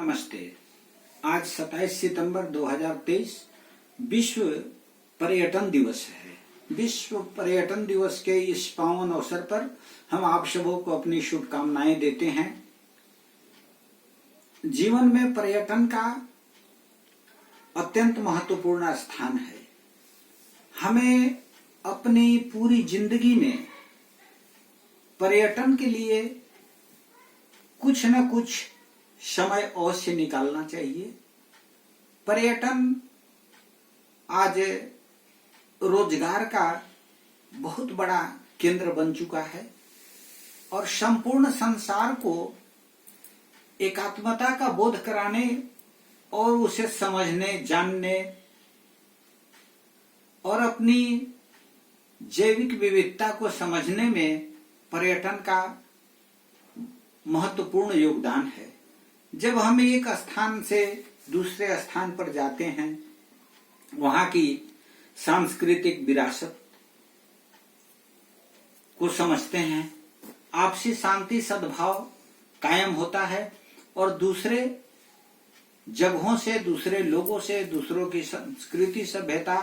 नमस्ते। आज 27 सितंबर 2023 विश्व पर्यटन दिवस है। विश्व पर्यटन दिवस के इस पावन अवसर पर हम आप सबों को अपनी शुभकामनाएं देते हैं। जीवन में पर्यटन का अत्यंत महत्वपूर्ण स्थान है। हमें अपनी पूरी जिंदगी में पर्यटन के लिए कुछ न कुछ समय अवश्य निकालना चाहिए। पर्यटन आज रोजगार का बहुत बड़ा केंद्र बन चुका है और संपूर्ण संसार को एकात्मता का बोध कराने और उसे समझने, जानने और अपनी जैविक विविधता को समझने में पर्यटन का महत्वपूर्ण योगदान है। जब हम एक स्थान से दूसरे स्थान पर जाते हैं, वहां की सांस्कृतिक विरासत को समझते हैं, आपसी शांति सद्भाव कायम होता है और दूसरे जगहों से, दूसरे लोगों से, दूसरों की संस्कृति सभ्यता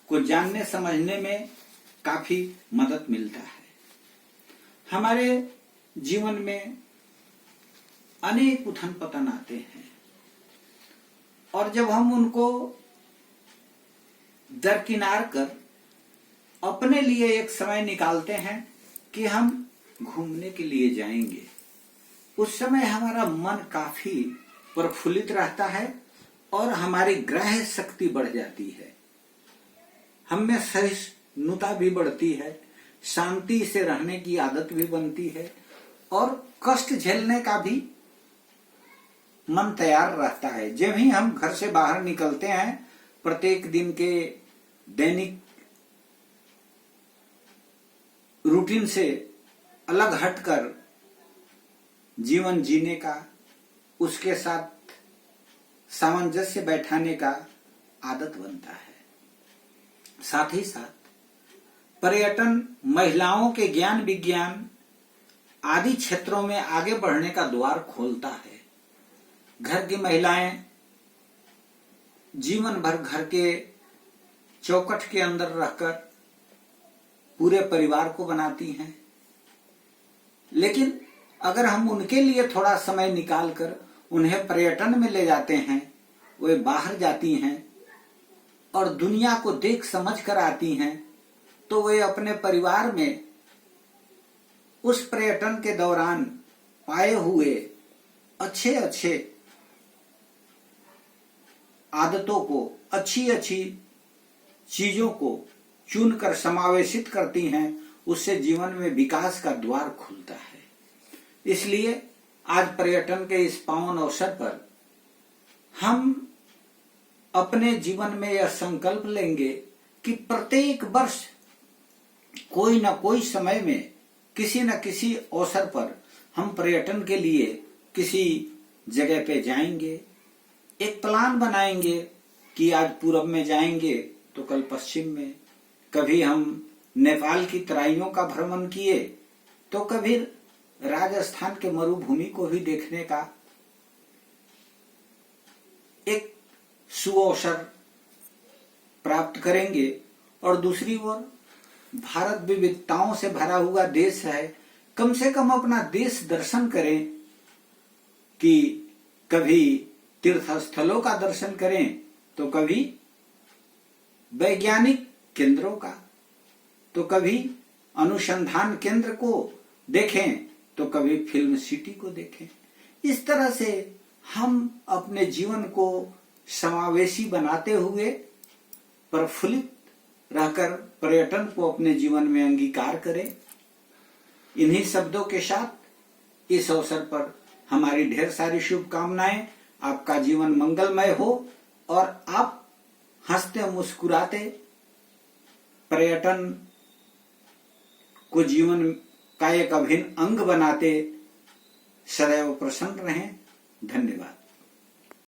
को जानने समझने में काफी मदद मिलता है। हमारे जीवन में अनेक उथल पतन आते हैं और जब हम उनको दरकिनार कर अपने लिए एक समय निकालते हैं कि हम घूमने के लिए जाएंगे, उस समय हमारा मन काफी प्रफुल्लित रहता है और हमारी ग्रह शक्ति बढ़ जाती है। हम में सहिष्णुता भी बढ़ती है, शांति से रहने की आदत भी बनती है और कष्ट झेलने का भी मन तैयार रहता है। जब ही हम घर से बाहर निकलते हैं, प्रत्येक दिन के दैनिक रूटीन से अलग हटकर जीवन जीने का, उसके साथ सामंजस्य बैठाने का आदत बनता है। साथ ही साथ पर्यटन महिलाओं के ज्ञान विज्ञान आदि क्षेत्रों में आगे बढ़ने का द्वार खोलता है। घर की महिलाएं जीवन भर घर के चौखट के अंदर रहकर पूरे परिवार को बनाती हैं, लेकिन अगर हम उनके लिए थोड़ा समय निकालकर उन्हें पर्यटन में ले जाते हैं, वे बाहर जाती हैं और दुनिया को देख समझ कर आती हैं, तो वे अपने परिवार में उस पर्यटन के दौरान पाए हुए अच्छे अच्छे आदतों को, अच्छी अच्छी चीजों को चुनकर समावेशित करती हैं। उससे जीवन में विकास का द्वार खुलता है। इसलिए आज पर्यटन के इस पावन अवसर पर हम अपने जीवन में यह संकल्प लेंगे कि प्रत्येक वर्ष कोई न कोई समय में, किसी न किसी अवसर पर हम पर्यटन के लिए किसी जगह पे जाएंगे। एक प्लान बनाएंगे कि आज पूरब में जाएंगे तो कल पश्चिम में, कभी हम नेपाल की तराइयों का भ्रमण किए तो कभी राजस्थान के मरुभूमि को भी देखने का एक सुअवसर प्राप्त करेंगे। और दूसरी ओर भारत विविधताओं से भरा हुआ देश है, कम से कम अपना देश दर्शन करें कि कभी तीर्थ स्थलों का दर्शन करें तो कभी वैज्ञानिक केंद्रों का, तो कभी अनुसंधान केंद्र को देखें तो कभी फिल्म सिटी को देखें। इस तरह से हम अपने जीवन को समावेशी बनाते हुए प्रफुल्लित रहकर पर्यटन को अपने जीवन में अंगीकार करें। इन्हीं शब्दों के साथ इस अवसर पर हमारी ढेर सारी शुभकामनाएं। आपका जीवन मंगलमय हो और आप हंसते मुस्कुराते पर्यटन को जीवन का एक अभिन्न अंग बनाते सदैव प्रसन्न रहें। धन्यवाद।